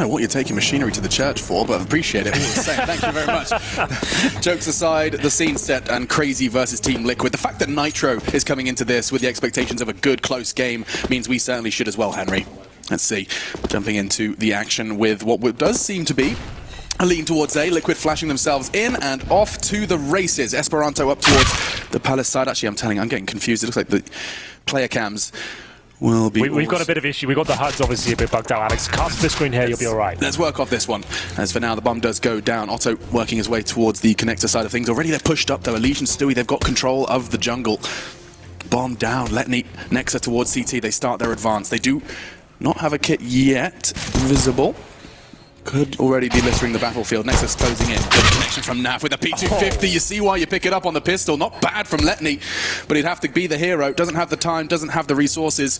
don't know what you're taking machinery to the church for, but I appreciate it all the same. Thank you very much. Jokes aside, the scene set and CR4ZY versus Team Liquid. The fact that Nitro is coming into this with the expectations of a good, close game means we certainly should as well, Henry. Let's see. Jumping into the action with what does seem to be a lean towards A. Liquid flashing themselves in and off to the races. Esperanto up towards the Palace side. Actually, I'm getting confused. It looks like the player cams will be... We've got a bit of issue. We've got the HUDs obviously a bit bugged out. Alex, cast the screen here, you'll be all right. Let's work off this one. As for now, the bomb does go down. Otto working his way towards the connector side of things. Already they're pushed up though. Allegiant, Stewie, they've got control of the jungle. Bomb down. Letney, Nexa towards CT. They start their advance. They do not have a kit yet visible. Could already be littering the battlefield. Nexus closing in. Good connection from Nav with a P250. You see why you pick it up on the pistol. Not bad from Letney, but he'd have to be the hero. Doesn't have the time, doesn't have the resources.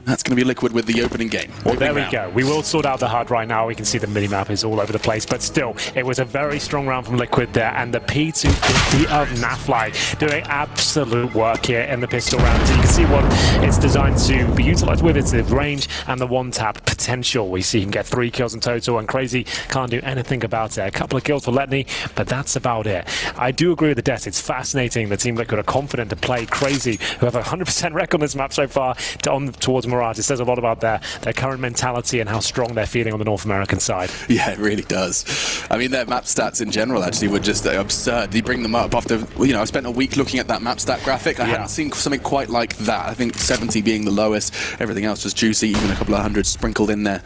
That's going to be Liquid with the opening game. Well, there we go. We will sort out the HUD right now. We can see the minimap is all over the place, but still, it was a very strong round from Liquid there, and the P250 of Nafly doing absolute work here in the pistol round. So you can see what it's designed to be utilized with. It's the range and the one-tap potential. We see he can get 3 kills in total, and CR4ZY can't do anything about it. A couple of kills for Letney, but that's about it. I do agree with the death. It's fascinating. The Team Liquid are confident to play CR4ZY, who have a 100% record on this map so far, towards Mirage. It says a lot about their current mentality and how strong they're feeling on the North American side. Yeah, it really does. I mean, their map stats in general actually were just absurd. They bring them up after, you know, I spent a week looking at that map stat graphic. I hadn't seen something quite like that. I think 70 being the lowest. Everything else was juicy, even a couple of hundred sprinkled in there.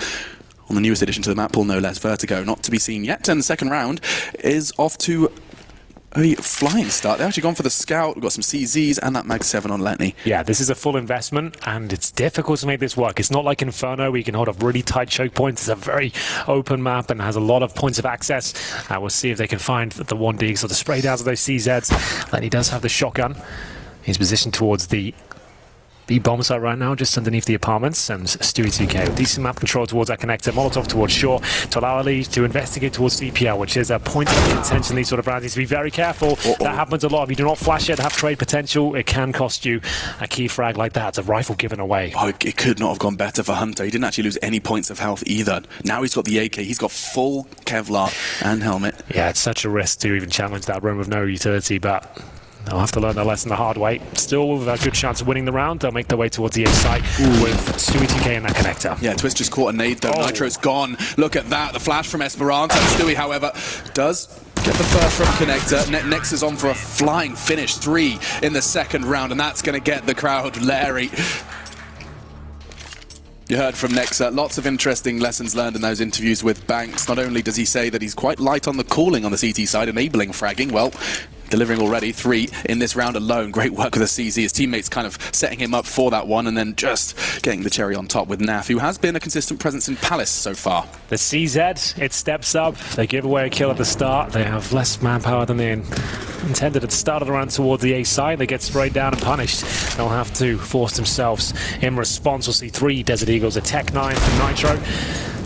On the newest addition to the map pool, no less. Vertigo, not to be seen yet. And the second round is off to a flying start. They've actually gone for the scout. We've got some CZs and that Mag 7 on Letney. Yeah, this is a full investment, and it's difficult to make this work. It's not like Inferno, where you can hold up really tight choke points. It's a very open map and has a lot of points of access. We'll see if they can find the 1Ds or the spray downs of those CZs. Letney does have the shotgun. He's positioned towards the B-bomb site right now, just underneath the apartments, and Stewie2K with decent map control towards that connector. Molotov towards Shore to allow Ali to investigate towards CPL, which is a point of contention in these sort of rounds. Needs to be very careful. That happens a lot. If you do not flash it, have trade potential, it can cost you a key frag like that. It's a rifle given away. Oh, it could not have gone better for Hunter. He didn't actually lose any points of health either. Now he's got the AK. He's got full Kevlar and helmet. Yeah, it's such a risk to even challenge that room with no utility, but they'll have to learn their lesson the hard way. Still with a good chance of winning the round. They'll make their way towards the A site with Stewie2K in that connector. Yeah, Twist just caught a nade though. Nitro's gone. Look at that. The flash from Esperanto. Stewie, however, does get the first from connector. Next is on for a flying finish. 3 in the second round, and that's going to get the crowd leery. You heard from Nexa, lots of interesting lessons learned in those interviews with Banks. Not only does he say that he's quite light on the calling on the CT side, enabling fragging, well, delivering already 3 in this round alone. Great work with the CZ. His teammates kind of setting him up for that one and then just getting the cherry on top with Naf, who has been a consistent presence in Palace so far. The CZ, it steps up. They give away a kill at the start. They have less manpower than they intended at the start of the round towards the A side. They get sprayed down and punished. They'll have to force themselves in response. We'll see 3 Desert Eagles, a Tech 9 from Nitro,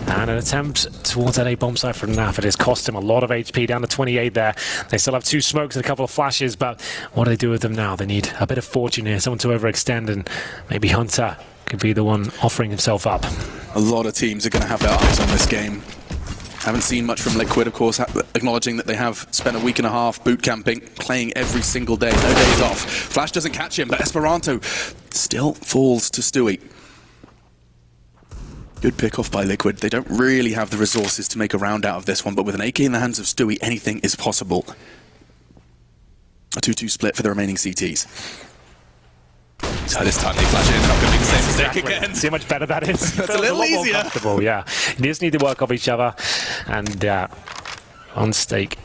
and an attempt towards that A-bomb site from Naf. It has cost him a lot of HP, down to 28 there. They still have 2 smokes and a couple of flashes, but what do they do with them now? They need a bit of fortune here, someone to overextend, and maybe Hunter could be the one offering himself up. A lot of teams are going to have their eyes on this game. Haven't seen much from Liquid, of course, acknowledging that they have spent a week and a half boot camping, playing every single day, no days off. Flash doesn't catch him, but Esperanto still falls to Stewie. Good pick off by Liquid. They don't really have the resources to make a round out of this one, but with an AK in the hands of Stewie, anything is possible. A 2-2 split for the remaining CTs. So this time they flash in, they're not going to make the same mistake again. See how much better that is? That's a little easier. More comfortable, yeah. You just need to work off each other, and one mistake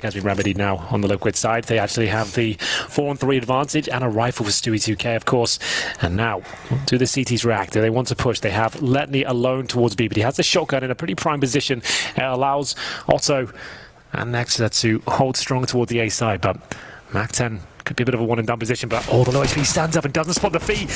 has been remedied now on the Liquid side. They actually have the 4-on-3 advantage and a rifle for Stewie2K, of course. And now, do the CTs react? Do they want to push? They have Letney alone towards B, but he has the shotgun in a pretty prime position. It allows Otto and Nexa to hold strong toward the A side, but Mac 10 could be a bit of a one-and-done position, but the low HP stands up and doesn't spot the feed.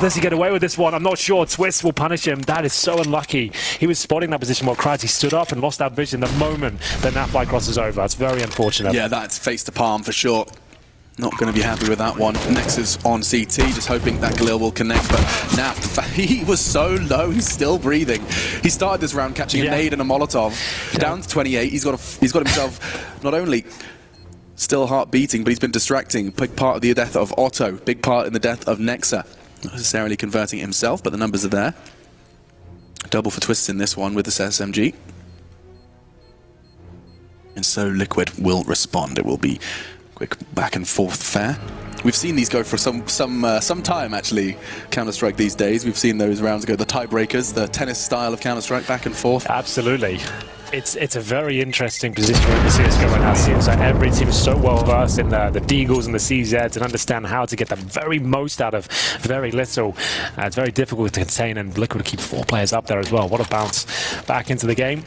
Does he get away with this one? I'm not sure. Twist will punish him. That is so unlucky. He was spotting that position while CR4ZY stood up and lost that vision the moment that Nafly crosses over. That's very unfortunate. Yeah, that's face to palm for sure. Not going to be happy with that one. Nexus on CT, just hoping that Galil will connect, but Naf, the fact he was so low, he's still breathing. He started this round catching a nade and a Molotov. Down to 28, he's got himself not only still heart beating, but he's been distracting. Big part of the death of Otto, big part in the death of Nexa. Not necessarily converting it himself, but the numbers are there. Double for Twists in this one with this SMG. And so Liquid will respond. It will be quick back and forth fair. We've seen these go for some time, actually, Counter-Strike these days. We've seen those rounds go, the tiebreakers, the tennis style of Counter-Strike, back and forth. Absolutely. It's a very interesting position in the CSGO right now. It seems like every team is so well versed in the Deagles and the CZs and understand how to get the very most out of very little. It's very difficult to contain, and Liquid keep 4 players up there as well. What a bounce back into the game.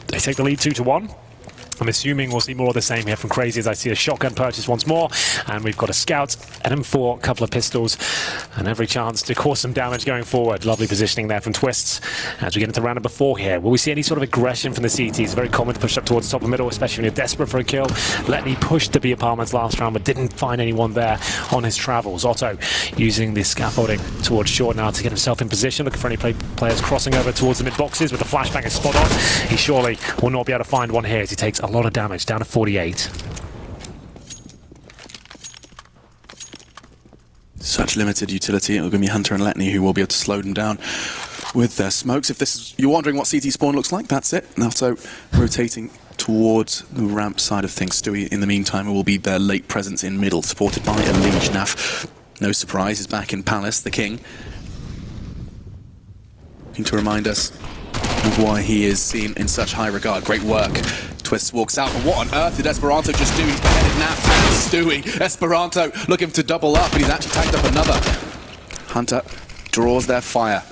They take the lead 2-1. I'm assuming we'll see more of the same here from CR4ZY as I see a shotgun purchase once more, and we've got a scout, an M4, a couple of pistols, and every chance to cause some damage going forward. Lovely positioning there from Twists. As we get into round number 4 here, will we see any sort of aggression from the CT? It's very common to push up towards the top of the middle, especially when you're desperate for a kill. Letney pushed to be apartments last round, but didn't find anyone there on his travels. Otto using the scaffolding towards short now to get himself in position, looking for any players crossing over towards the mid boxes with the flashbang is spot on. He surely will not be able to find one here as he takes a lot of damage, down to 48. Such limited utility. It'll be Hunter and Letney who will be able to slow them down with their smokes. If this is, you're wondering what CT spawn looks like, that's it. And also rotating towards the ramp side of things. Stewie, in the meantime, will be their late presence in middle, supported by Elige. Naf, no surprise, is back in Palace, the king. Looking to remind us of why he is seen in such high regard. Great work. Twists walks out, but what on earth did Esperanto just do? He's beheaded Naf and Stewie. Esperanto looking to double up, but he's actually tagged up another. Hunter draws their fire,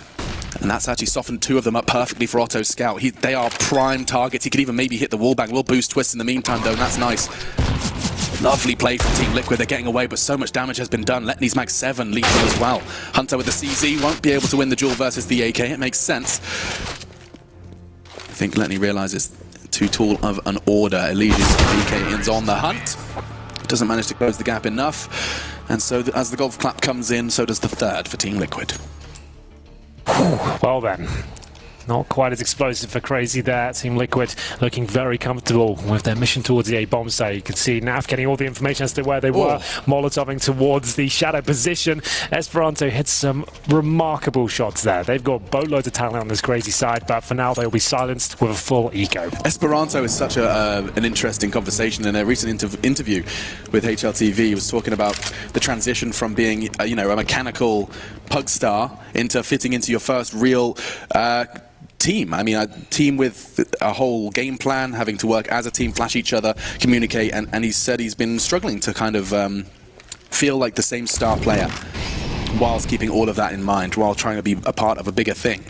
and that's actually softened 2 of them up perfectly for Otto's scout. They are prime targets. He could even maybe hit the wall bang. We'll boost Twists in the meantime, though, and that's nice. Lovely play from Team Liquid. They're getting away, but so much damage has been done. Letney's mag 7 lethal as well. Hunter with the CZ won't be able to win the duel versus the AK. It makes sense. I think Letney realizes too tall of an order. Elige's AK is on the hunt. Doesn't manage to close the gap enough. And so as the golf clap comes in, so does the 3rd for Team Liquid. Well then. Not quite as explosive for CR4ZY there. Team Liquid looking very comfortable with their mission towards the A bomb site. You can see Naf getting all the information as to where they were. Molotoving towards the shadow position. Esperanto hits some remarkable shots there. They've got boatloads of talent on this CR4ZY side, but for now they'll be silenced with a full eco. Esperanto is such an interesting conversation. In a recent interview with HLTV, he was talking about the transition from being a mechanical pug star into fitting into your first real team. I mean, a team with a whole game plan, having to work as a team, flash each other, communicate, and he said he's been struggling to kind of feel like the same star player whilst keeping all of that in mind, while trying to be a part of a bigger thing.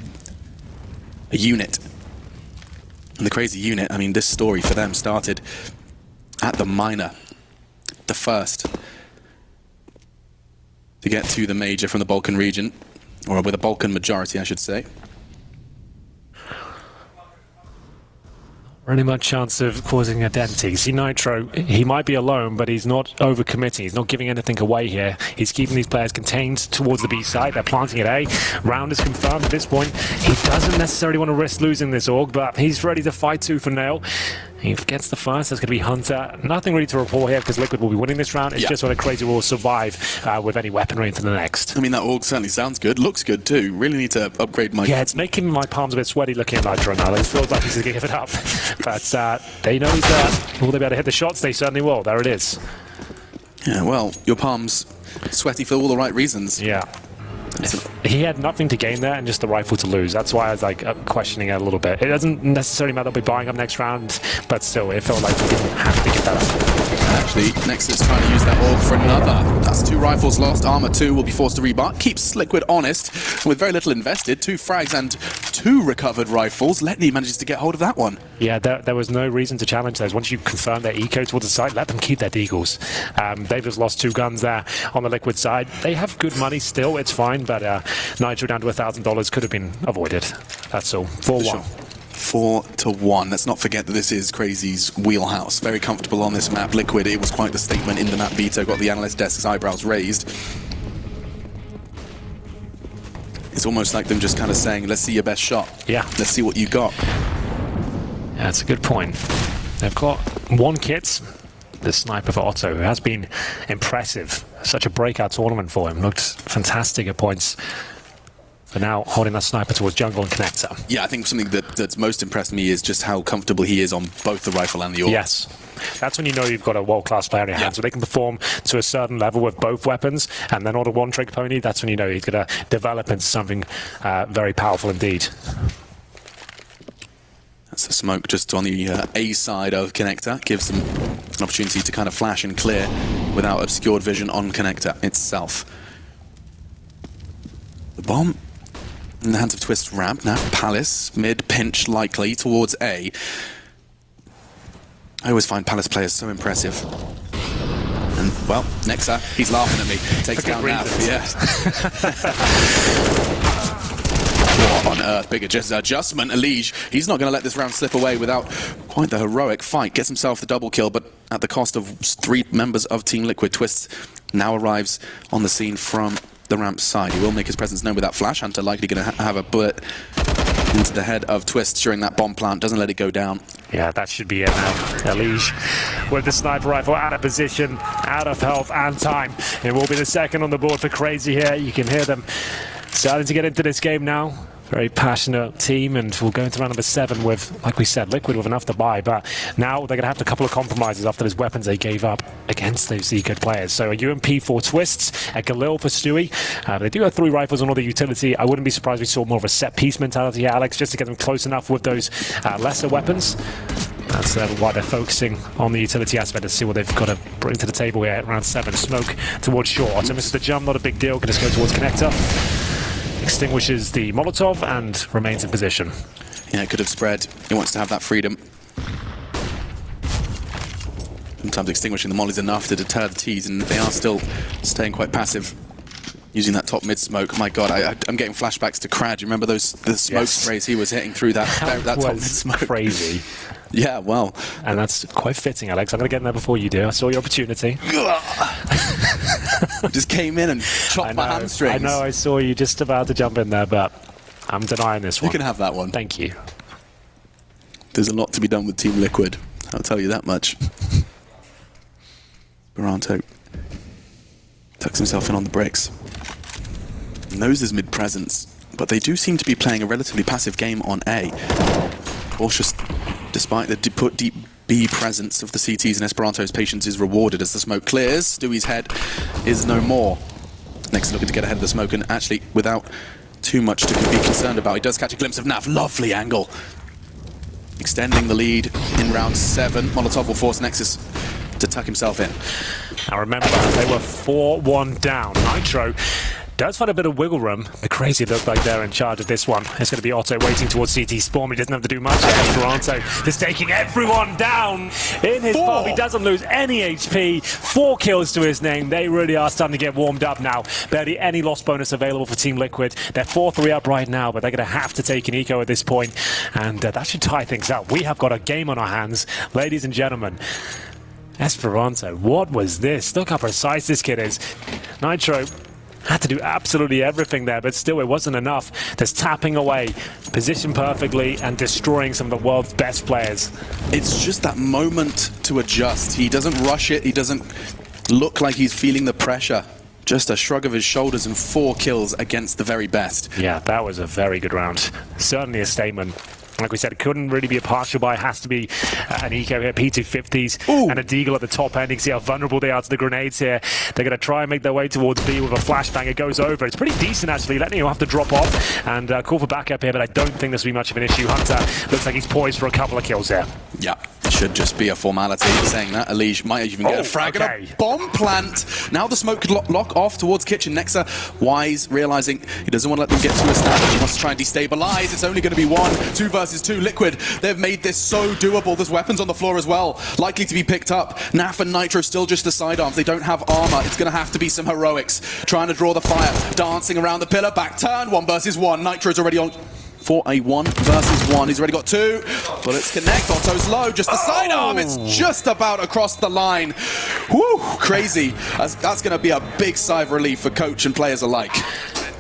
A unit. And the CR4ZY unit, I mean, this story for them started at the minor, the first to get to the major from the Balkan region, or with a Balkan majority, I should say. Really much chance of causing identity. See, Nitro, he might be alone, but he's not overcommitting. He's not giving anything away here. He's keeping these players contained towards the B side. They're planting at A. Round is confirmed at this point. He doesn't necessarily want to risk losing this AUG, but he's ready to fight tooth and nail. He gets the first. That's going to be Hunter. Nothing really to report here because Liquid will be winning this round. It's just whether CR4ZY will survive with any weaponry into the next. I mean, that AUG certainly sounds good. Looks good too. Really need to upgrade my... Yeah, it's making my palms a bit sweaty looking at Nitro now. It feels like he's going to give it up. But they know he's there. Will they be able to hit the shots? They certainly will. There it is. Yeah, well, your palms sweaty for all the right reasons. Yeah. He had nothing to gain there and just the rifle to lose. That's why I was like questioning it a little bit. It doesn't necessarily matter they'll be buying up next round, but still, it felt like he didn't have to get that up. Actually, Nexus trying to use that AUG for another. That's 2 rifles lost. Armor 2 will be forced to rebar. Keeps Liquid honest with very little invested. 2 frags and 2 recovered rifles. Letney manages to get hold of that one. Yeah, there was no reason to challenge those. Once you confirm their eco towards the site, let them keep their deagles. They've just lost 2 guns there on the Liquid side. They have good money still, it's fine, but Nitro down to $1,000 could have been avoided. That's all. 4-1. 4-1. Let's not forget that this is CR4ZY's wheelhouse. Very comfortable on this map. Liquid, it was quite the statement in the map veto. Got the analyst desk's eyebrows raised. It's almost like them just kind of saying, let's see your best shot. Yeah. Let's see what you got. Yeah, that's a good point. They've got 1 kit. The sniper for Otto, who has been impressive. Such a breakout tournament for him. Looked fantastic at points. For now, holding that sniper towards jungle and connector. Yeah, I think something that's most impressed me is just how comfortable he is on both the rifle and the AWP. Yes. That's when you know you've got a world-class player in your hands. So they can perform to a certain level with both weapons, and they're not a one-trick pony. That's when you know he's going to develop into something very powerful indeed. That's the smoke just on the A side of connector. Gives them an opportunity to kind of flash and clear without obscured vision on connector itself. The bomb in the hands of Twist ramp. Now Palace, mid pinch likely towards A. I always find Palace players so impressive. And, well, Nexa, he's laughing at me. Takes down Nav. Yeah. What on earth? Big adjustment. Elige, he's not going to let this round slip away without quite the heroic fight. Gets himself the double kill, but at the cost of 3 members of Team Liquid. Twist now arrives on the scene from the ramp side. He will make his presence known with that flash. Hunter likely going to have a bullet into the head of Twist during that bomb plant. Doesn't let it go down. Yeah, that should be it now. Elige with the sniper rifle out of position, out of health and time. It will be the second on the board for CR4ZY here. You can hear them starting to get into this game now. Very passionate team, and we'll go into round number 7 with, like we said, Liquid with enough to buy, but now they're going to have a couple of compromises after those weapons they gave up against those good players. So a UMP for Twists, a Galil for Stewie. They do have 3 rifles on all the utility. I wouldn't be surprised if we saw more of a set-piece mentality here, Alex, just to get them close enough with those lesser weapons. That's why they're focusing on the utility aspect to see what they've got to bring to the table here at round 7. Smoke towards short. So misses the jump, not a big deal, can just go towards connector. Extinguishes the Molotov and remains in position. Yeah, it could have spread. He wants to have that freedom. Sometimes extinguishing the molly is enough to deter the T's, and they are still staying quite passive. Using that top mid smoke. My God, I'm getting flashbacks to Crad. You remember the smoke sprays he was hitting through that top mid smoke? Crazy. Yeah, well. And that's quite fitting, Alex. I'm going to get in there before you do. I saw your opportunity. Just came in and chopped my hamstrings. I know, I saw you just about to jump in there, but I'm denying this one. You can have that one. Thank you. There's a lot to be done with Team Liquid. I'll tell you that much. Baranto tucks himself in on the bricks. Knows his mid presence, but they do seem to be playing a relatively passive game on A. Cautious, despite the deep B presence of the CTs and Esperanto's patience is rewarded as the smoke clears. Stewie's head is no more. Next looking to get ahead of the smoke, and actually without too much to be concerned about. He does catch a glimpse of Nav. Lovely angle. Extending the lead in round 7. Molotov will force Nexus to tuck himself in. Now remember, they were 4-1 down. Nitro does find a bit of wiggle room. The CR4ZY look like they're in charge of this one. It's going to be Otto waiting towards CT spawn. He doesn't have to do much. Esperanto just taking everyone down in his bomb. He doesn't lose any HP. 4 kills to his name. They really are starting to get warmed up now. Barely any loss bonus available for Team Liquid. They're 4-3 up right now, but they're going to have to take an eco at this point, and that should tie things up. We have got a game on our hands, ladies and gentlemen. Esperanto, what was this? Look how precise this kid is. Nitro had to do absolutely everything there, but still it wasn't enough. Just tapping away, positioned perfectly, and destroying some of the world's best players. It's just that moment to adjust. He doesn't rush it. He doesn't look like he's feeling the pressure. Just a shrug of his shoulders and 4 kills against the very best. Yeah, that was a very good round. Certainly a statement. Like we said, it couldn't really be a partial buy. It has to be an eco here. P250s and a deagle at the top end. You can see how vulnerable they are to the grenades here. They're going to try and make their way towards B with a flashbang. It goes over. It's pretty decent, actually. Letting you have to drop off and call for backup here, but I don't think this will be much of an issue. Hunter looks like he's poised for a couple of kills here. Yeah, it should just be a formality. Saying that, Elige might even get a frag and a bomb plant. Now the smoke could lock off towards kitchen. Nexa, wise, realizing he doesn't want to let them get to a snap. He wants to try and destabilize. It's only going to be 2 versus 2. Liquid, they've made this so doable. There's weapons on the floor as well, likely to be picked up. Naf and Nitro still just the sidearms. They don't have armor. It's going to have to be some heroics. Trying to draw the fire, dancing around the pillar, back turn, 1 versus 1. Nitro's already on for a 1 versus 1. He's already got 2. Bullets connect. Otto's low. Just the sidearm. It's just about across the line. Woo! Crazy. That's going to be a big sigh of relief for coach and players alike.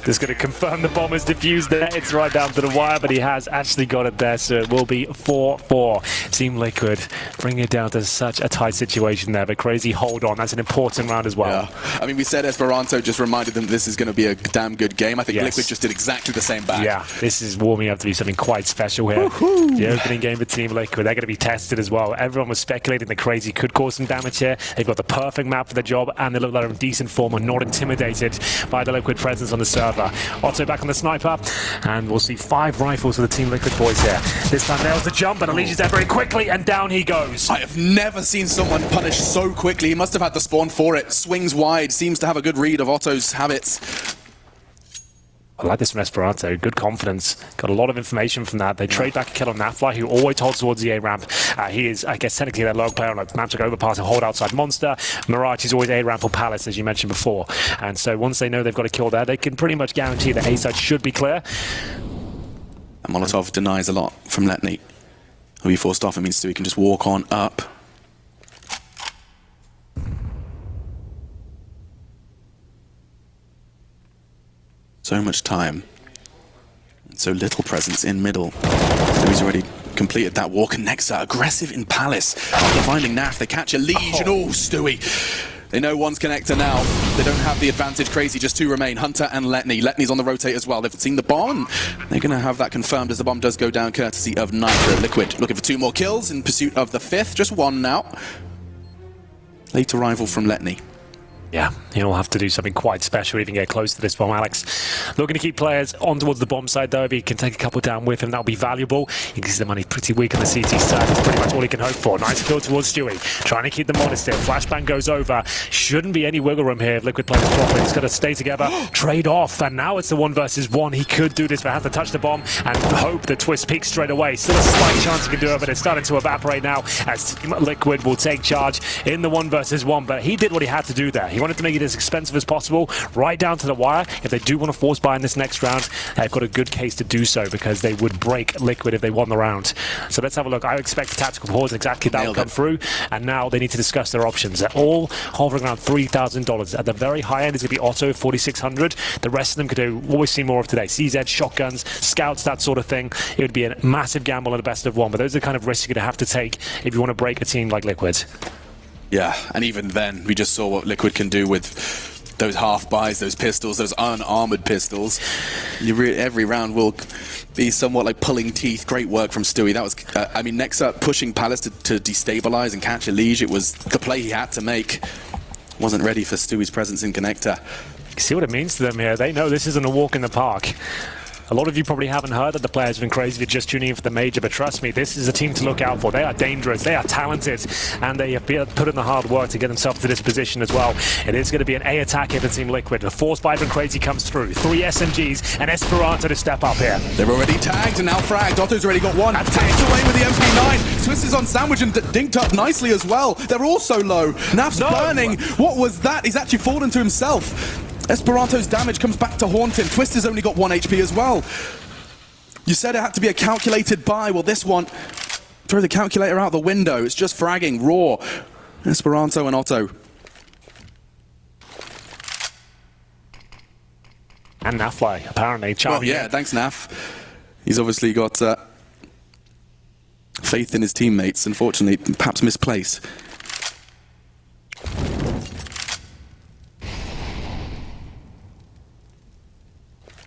Just going to confirm the bomb is defused there. It's right down to the wire, but he has actually got it there, so it will be 4-4. Team Liquid bringing it down to such a tight situation there, but crazy hold on. That's an important round as well. Yeah. I mean, we said Esperanto just reminded them this is going to be a damn good game. I think Liquid just did exactly the same back. Yeah, this is warming up to be something quite special here. The opening game for Team Liquid, they're going to be tested as well. Everyone was speculating that Crazy could cause some damage here. They've got the perfect map for the job, and they look like they're in decent form and not intimidated by the Liquid presence on the server. Otto back on the sniper, and we'll see 5 rifles for the Team Liquid boys here. This time nails the jump, and unleashes that very quickly, and down he goes. I have never seen someone punished so quickly. He must have had the spawn for it. Swings wide, seems to have a good read of Otto's habits. I like this from Esperanto. Good confidence. Got a lot of information from that. They trade back a kill on Nafly, who always holds towards the A-ramp. He is, I guess, technically their log player on a magic overpass and hold outside Monster. Mirage is always A-ramp or Palace, as you mentioned before. And so once they know they've got a kill there, they can pretty much guarantee that A-side should be clear. And Molotov denies a lot from Letny. He'll be forced off. It means Stewie can just walk on up. So much time, and so little presence in middle. Stewie's already completed that walk, and Nexa aggressive in Palace. After finding Naf, they catch a lead, and Stewie. They know one's connector now. They don't have the advantage. Crazy, just 2 remain, Hunter and Letny. Letny's on the rotate as well. They've seen the bomb. They're going to have that confirmed as the bomb does go down, courtesy of Nitro. Liquid looking for 2 more kills in pursuit of the 5th. Just 1 now. Late arrival from Letny. Yeah, he'll have to do something quite special to even get close to this bomb. Alex looking to keep players on towards the bomb side, though. If he can take a couple down with him, that'll be valuable. He gives the money pretty weak on the CT side. That's pretty much all he can hope for. Nice kill towards Stewie. Trying to keep them honest here. Flashbang goes over. Shouldn't be any wiggle room here if Liquid plays properly. He's got to stay together, trade off, and now it's the 1 versus 1. He could do this, but has to touch the bomb and hope the Twist peaks straight away. Still a slight chance he can do it, but it's starting to evaporate now as Team Liquid will take charge in the 1 versus 1. But he did what he had to do there. He wanted to make it as expensive as possible, right down to the wire. If they do want to force buy in this next round, they've got a good case to do so because they would break Liquid if they won the round. So let's have a look. I expect a tactical pause, exactly that will come through, and now they need to discuss their options. They're all hovering around $3,000. At the very high end is going to be Otto, 4,600. The rest of them could do what we've seen more of today. CZ, shotguns, scouts, that sort of thing. It would be a massive gamble and a best of 1, but those are the kind of risks you're going to have to take if you want to break a team like Liquid. Yeah, and even then, we just saw what Liquid can do with those half buys, those pistols, those unarmored pistols. Every round will be somewhat like pulling teeth. Great work from Stewie. That was, I mean, Nexa pushing Palace to destabilize and catch a liege. It was the play he had to make. Wasn't ready for Stewie's presence in connector. See what it means to them here. They know this isn't a walk in the park. A lot of you probably haven't heard that the players have been crazy for just tuning in for the major, but trust me, this is a team to look out for. They are dangerous, they are talented, and they have put in the hard work to get themselves to this position as well. It is going to be an A attack here for Team Liquid. The force by from Crazy comes through. 3 SMGs and Esperanto to step up here. They're already tagged and now fragged. Otto's already got 1. Tagged away with the MP9. Swiss is on sandwich and dinked up nicely as well. They're also low. Naf's burning. What was that? He's actually fallen to himself. Esperanto's damage comes back to haunt him. Twist has only got 1 HP as well. You said it had to be a calculated buy. Well, this one, throw the calculator out the window. It's just fragging, raw. Esperanto and Otto. And Nafly, apparently. Well, yeah, thanks, Naf. He's obviously got faith in his teammates. Unfortunately, perhaps misplaced.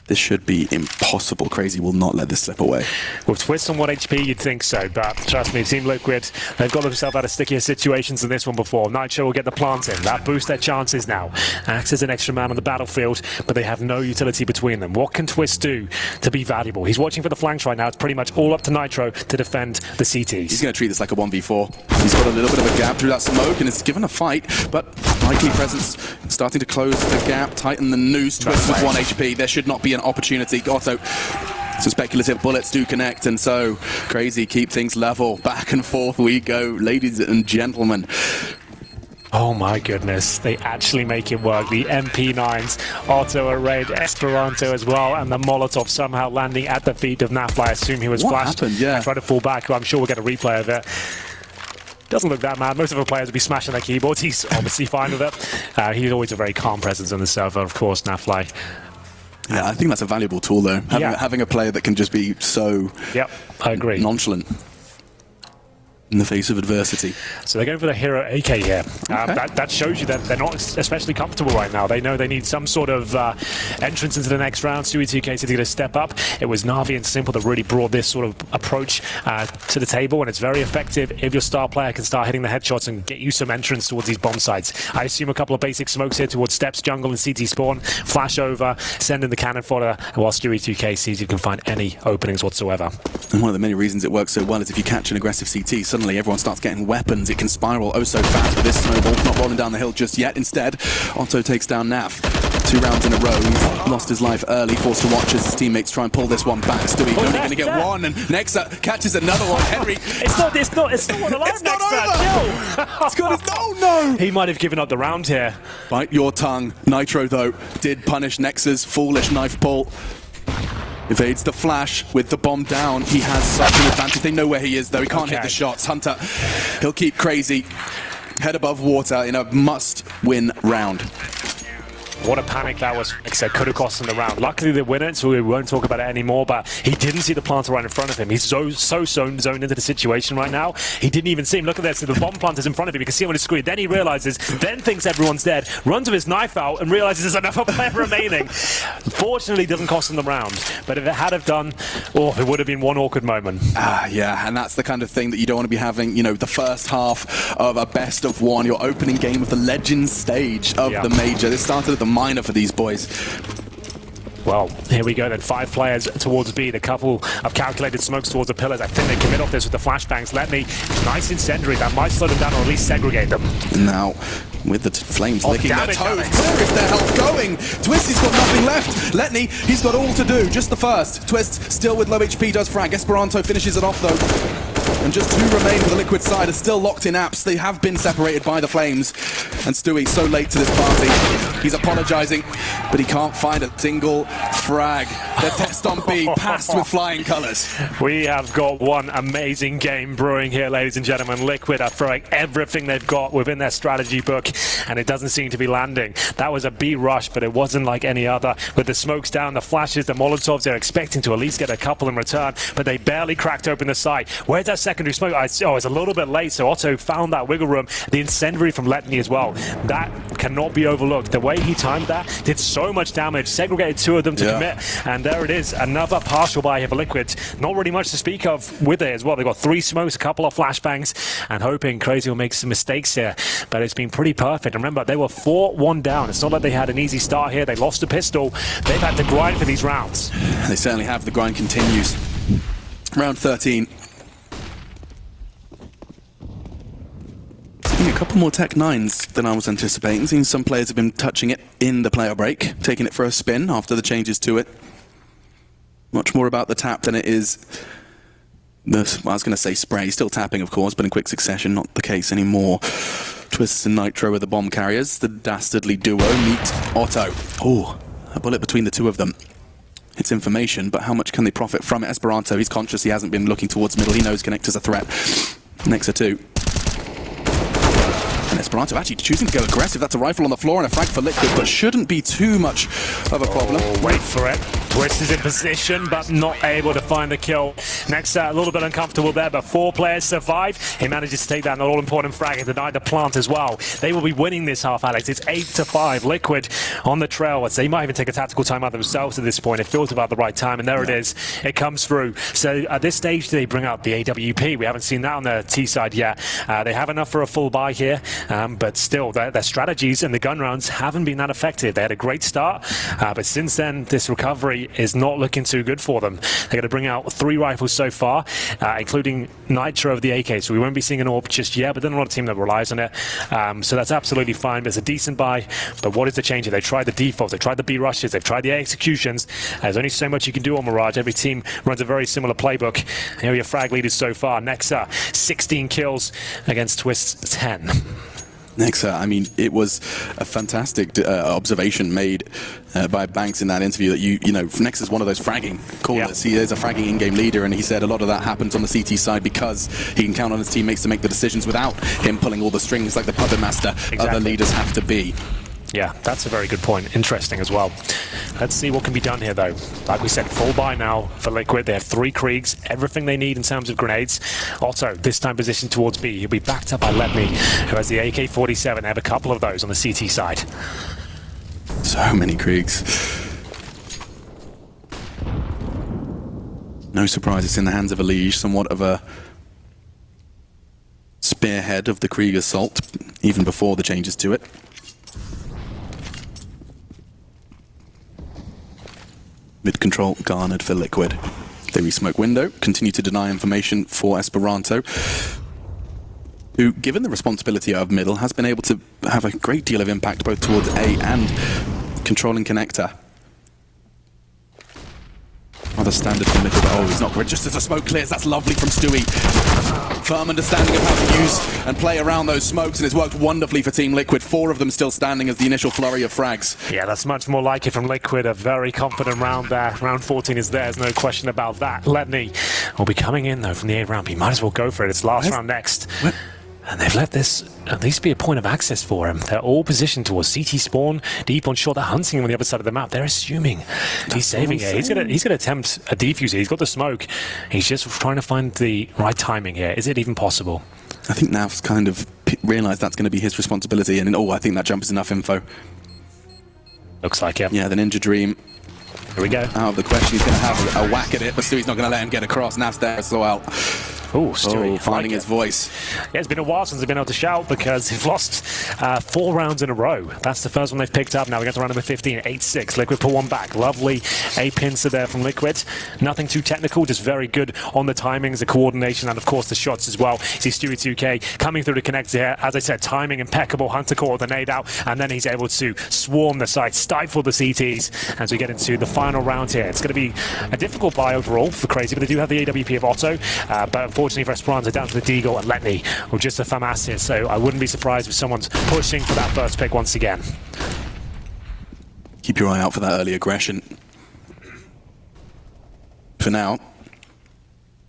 This should be impossible. Crazy will not let this slip away. With Twist on 1 HP, you'd think so, but trust me, Team Liquid, they've got themselves out of stickier situations than this one before. Nitro will get the plant in. That boosts their chances now. Acts as an extra man on the battlefield, but they have no utility between them. What can Twist do to be valuable? He's watching for the flanks right now. It's pretty much all up to Nitro to defend the CTs. He's going to treat this like a 1v4. He's got a little bit of a gap through that smoke, and it's given a fight, but likely presence starting to close the gap, tighten the noose. Twist with 1 HP. There should not be an opportunity. Otto, some speculative bullets do connect, and so Crazy keep things level. Back and forth we go, ladies and gentlemen. Oh my goodness, they actually make it work. The MP9s, Otto arrayed, Esperanto as well, and the Molotov somehow landing at the feet of Nafly. I assume he was flashed. Happened? Yeah. And tried to fall back. I'm sure we'll get a replay of it. Doesn't look that mad. Most of the players will be smashing their keyboards. He's obviously fine with it. He's always a very calm presence on the server, of course, Nafly. Yeah, I think that's a valuable tool, though. Having a player that can just be so I agree. nonchalant in the face of adversity. So they're going for the hero AK here. That shows you that they're not especially comfortable right now. They know they need some sort of entrance into the next round. Stewie2K is going to step up. It was Na'Vi and Simple that really brought this sort of approach to the table, and it's very effective if your star player can start hitting the headshots and get you some entrance towards these bomb sites. I assume a couple of basic smokes here towards Steps, Jungle, and CT spawn. Flash over, send in the cannon fodder, while Stewie2K sees you can find any openings whatsoever. And one of the many reasons it works so well is if you catch an aggressive CT, suddenly everyone starts getting weapons. It can spiral oh so fast, but this snowball's not rolling down the hill just yet. Instead, Otto takes down Naf. 2 rounds in a row. He's lost his life early, forced to watch as his teammates try and pull this one back. Stewie only going to get one, and Nexa catches another one. Henry. It's not alive. It's not over. It's got no. He might have given up the round here. Bite your tongue. Nitro, though, did punish Nexa's foolish knife pull. Evades the flash with the bomb down. He has such an advantage. They know where he is, though. He can't hit the shots. Hunter, he'll keep crazy. Head above water in a must-win round. What a panic that was. Like I said, could have cost him the round. Luckily they win it, so we won't talk about it anymore, but he didn't see the planter right in front of him. He's so zoned into the situation right now. He didn't even see him. Look at this. The bomb planter's in front of him. You can see him on his screen. Then he realizes, then thinks everyone's dead, runs with his knife out and realizes there's another player remaining. Fortunately, it doesn't cost him the round, but if it had have done, it would have been one awkward moment. Yeah, and that's the kind of thing that you don't want to be having, you know, the first half of a best of one, your opening game of the Legends stage of the Major. This started at the minor for these boys. Well, here we go then. 5 players towards B. A couple of calculated smokes towards the pillars. I think they commit off this with the flashbangs. Nice incendiary. That might slow them down or at least segregate them. Now, with the flames licking their toes, where is their health going? Twisty's got nothing left. Letney, he's got all to do. Just the first. Twist, still with low HP, does frag. Esperanto finishes it off, though. And just 2 remain for the Liquid side, are still locked in apps. They have been separated by the flames. And Stewie, so late to this party. He's apologizing, but he can't find a single frag. The test on B passed with flying colors. We have got one amazing game brewing here, ladies and gentlemen. Liquid are throwing everything they've got within their strategy book, and it doesn't seem to be landing. That was a B rush, but it wasn't like any other. With the smokes down, the flashes, the Molotovs, they're expecting to at least get a couple in return, but they barely cracked open the site. Where's that secondary smoke? It's a little bit late, so Otto found that wiggle room. The incendiary from Letney as well. That cannot be overlooked. The way he timed that did so much damage, segregated 2 of them to commit, and there it is. Another partial buy here for Liquid. Not really much to speak of with it as well. They've got 3 smokes, a couple of flashbangs, and hoping Crazy will make some mistakes here, but it's been pretty perfect. Remember, they were 4-1 down. It's not like they had an easy start here. They lost a pistol. They've had to grind for these rounds. They certainly have. The grind continues. Round 13. A couple more Tech 9s than I was anticipating. Seems some players have been touching it in the player break, taking it for a spin after the changes to it. Much more about the tap than it is the, well, I was going to say spray. Still tapping, of course, but in quick succession, not the case anymore. Twists and Nitro are the bomb carriers. The dastardly duo meet Otto. Oh, a bullet between the 2 of them. It's information, but how much can they profit from it? Esperanto, he's conscious he hasn't been looking towards middle. He knows Connector's a threat. Nexa 2. And Esperanto actually choosing to go aggressive. That's a rifle on the floor and a frag for Liquid, but shouldn't be too much of a problem. Wait for it. Twist is in position, but not able to find the kill. Nexa, a little bit uncomfortable there, but 4 players survive. He manages to take that all-important frag and deny the plant as well. They will be winning this half, Alex. It's 8-5. Liquid on the trail. They might even take a tactical timeout themselves at this point. It feels about the right time, and there it is. It comes through. So at this stage, they bring out the AWP. We haven't seen that on the T side yet. They have enough for a full buy here, but still, their strategies and the gun rounds haven't been that effective. They had a great start, but since then, this recovery is not looking too good for them. They're going to bring out 3 rifles so far, including Nitro of the AK, so we won't be seeing an AWP just yet, but then another team that relies on it. So that's absolutely fine, but it's a decent buy. But what is the change here? They tried the defaults, they tried the B rushes, they've tried the A executions. There's only so much you can do on Mirage. Every team runs a very similar playbook. Here are your frag leaders so far. Nexa, 16 kills against Twist's 10. Nexa, I mean, it was a fantastic observation made by Banks in that interview that you know, Nexa's one of those fragging callers. He is a fragging in-game leader, and he said a lot of that happens on the CT side because he can count on his teammates to make the decisions without him pulling all the strings like the puppet master other leaders have to be. Yeah, that's a very good point. Interesting as well. Let's see what can be done here, though. Like we said, full buy now for Liquid. They have 3 Kriegs, everything they need in terms of grenades. Otto, this time positioned towards B. He'll be backed up by Letney, who has the AK-47. They have a couple of those on the CT side. So many Kriegs. No surprise, it's in the hands of Elige, somewhat of a spearhead of the Krieg assault, even before the changes to it. Mid-control garnered for Liquid. They re-smoke window, continue to deny information for Esperanto, who, given the responsibility of middle, has been able to have a great deal of impact both towards A and controlling connector. Rather standard for middle, oh, he's not great. Just as the smoke clears, that's lovely from Stewie. Firm understanding of how to use and play around those smokes, and it's worked wonderfully for Team Liquid. 4 of them still standing as the initial flurry of frags. Yeah, that's much more like it from Liquid. A very confident round there. Round 14 is theirs, no question about that. Letney will be coming in, though, from the 8th round. He might as well go for it. It's last round next. And they've let this at least be a point of access for him. They're all positioned towards CT spawn, deep on short. They're hunting him on the other side of the map. They're assuming he's saving it. He's gonna attempt a defuse here. He's got the smoke. He's just trying to find the right timing here. Is it even possible? I think Nav's kind of realised that's going to be his responsibility, and I think that jump is enough info. Looks like it. Yeah, the Ninja Dream. Here we go. Out of the question, he's going to have a whack at it, but Stewie's not going to let him get across. Nav's there as well. Oh, Stewie, finding his voice. Yeah, it's been a while since they've been able to shout because they've lost 4 rounds in a row. That's the first one they've picked up. Now we get to round number 15, 8-6. Liquid pull one back. Lovely A-pincer there from Liquid. Nothing too technical, just very good on the timings, the coordination, and of course the shots as well. See Stewie 2K coming through the connector here. As I said, timing impeccable. Hunter caught the nade out, and then he's able to swarm the site, stifle the CTs as we get into the final round here. It's going to be a difficult buy overall for Crazy, but they do have the AWP of Otto, but unfortunately for Esperanto, down to the Deagle and Letney, or just a FAMAS, so I wouldn't be surprised if someone's pushing for that first pick once again. Keep your eye out for that early aggression. For now,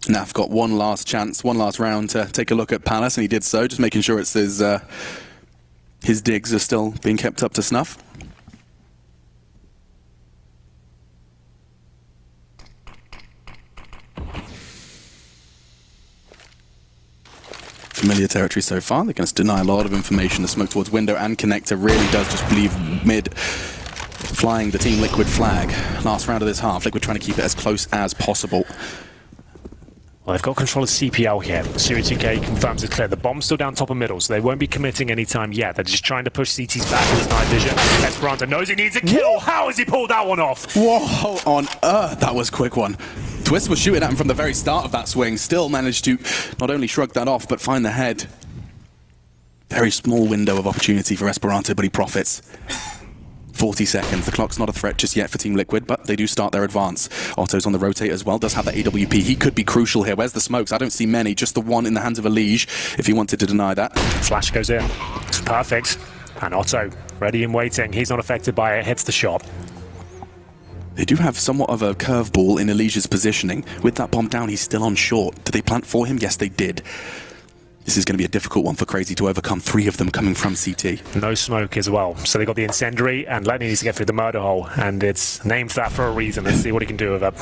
Nav got one last chance, one last round to take a look at Palace, and he did so, just making sure it's his digs are still being kept up to snuff. Familiar territory so far. They're going to deny a lot of information. The smoke towards window and connector really does just leave mid flying the Team Liquid flag. Last round of this half, Liquid trying to keep it as close as possible. Well, they've got control of CPL here. Series 2K confirms it's clear. The bomb's still down top of middle, so they won't be committing any time yet. They're just trying to push CT's back with his night vision. Esperanto knows he needs a kill. How has he pulled that one off? Whoa, on earth, that was a quick one. Twist was shooting at him from the very start of that swing, still managed to not only shrug that off, but find the head. Very small window of opportunity for Esperanto, but he profits. 40 seconds. The clock's not a threat just yet for Team Liquid, but they do start their advance. Otto's on the rotate as well, does have that AWP. He could be crucial here. Where's the smokes? I don't see many, just the one in the hands of Elige, if he wanted to deny that. Flash goes in. Perfect. And Otto, ready and waiting. He's not affected by it, hits the shot. They do have somewhat of a curveball in Elige's positioning. With that bomb down, he's still on short. Did they plant for him? Yes, they did. This is going to be a difficult one for Crazy to overcome. 3 of them coming from CT. No smoke as well. So they got the incendiary, and Letney needs to get through the murder hole, and it's named that for a reason. Let's see what he can do with it.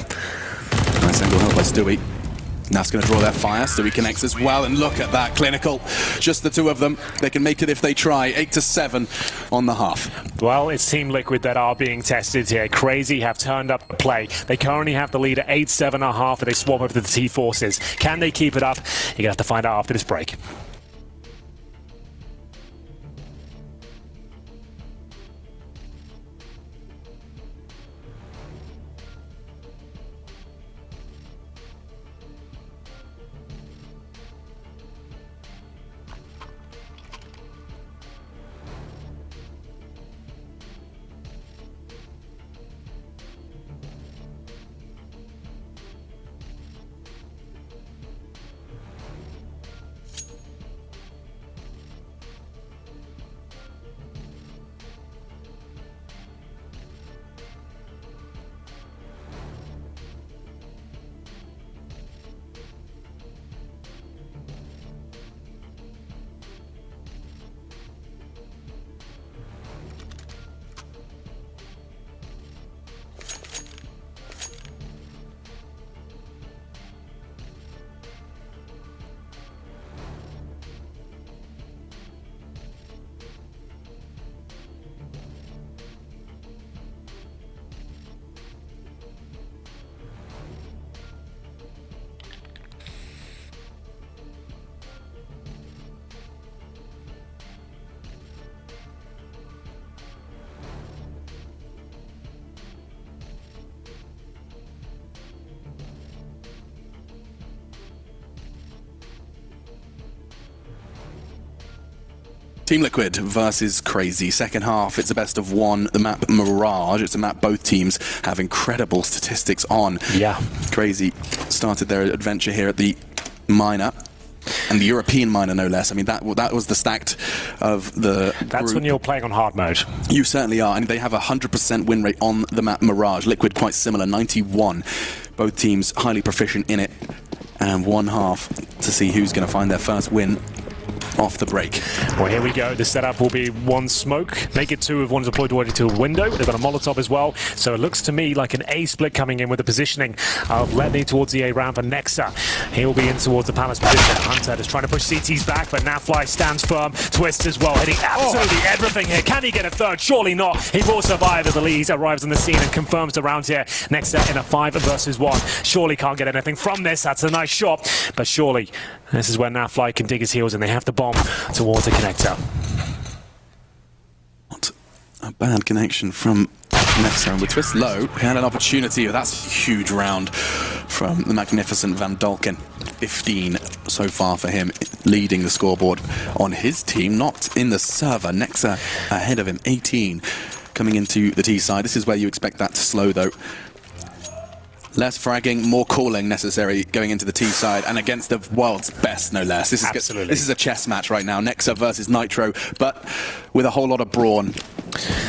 Nice angle held by Stewie. Nav's going to draw their fire. Stewie connects as well, and look at that, clinical. Just the 2 of them. They can make it if they try. 8-7 on the half. Well, it's Team Liquid that are being tested here. Crazy have turned up the play. They currently have the lead at 8-7 and a half, and they swap over to the T-Forces. Can they keep it up? You're going to have to find out after this break. Team Liquid versus CR4ZY. Second half, it's a best of one. The map Mirage. It's a map both teams have incredible statistics on. Yeah. CR4ZY started their adventure here at the minor. And the European minor, no less. I mean, that was the stacked of the That's group. when you're playing on hard mode. You certainly are. And they have a 100% win rate on the map Mirage. Liquid quite similar, 91. Both teams highly proficient in it. And one half to see who's going to find their first win off the break. Well, here we go. The setup will be one smoke. Make it two if one's deployed already to a window. They've got a Molotov as well. So it looks to me like an A split coming in with the positioning of Letney towards the A round for Nexa. He will be in towards the Palace position. Hunter is trying to push CT's back, but Nafly stands firm. Twist as well, hitting absolutely everything here. Can he get a third? Surely not. He will survive as the lead arrives on the scene and confirms the round here. Nexa in a 5 versus 1. Surely can't get anything from this. That's a nice shot. But surely this is where Nafly can dig his heels and they have to bomb towards the connector. What a bad connection from Nexa. With Twist low, he had an opportunity. That's a huge round from the magnificent Van Dalken. 15 so far for him, leading the scoreboard on his team, not in the server. Nexa ahead of him, 18 coming into the T side. This is where you expect that to slow though. Less fragging, more calling necessary going into the T side, and against the world's best, no less. This is a chess match right now. Nexa versus Nitro, but with a whole lot of brawn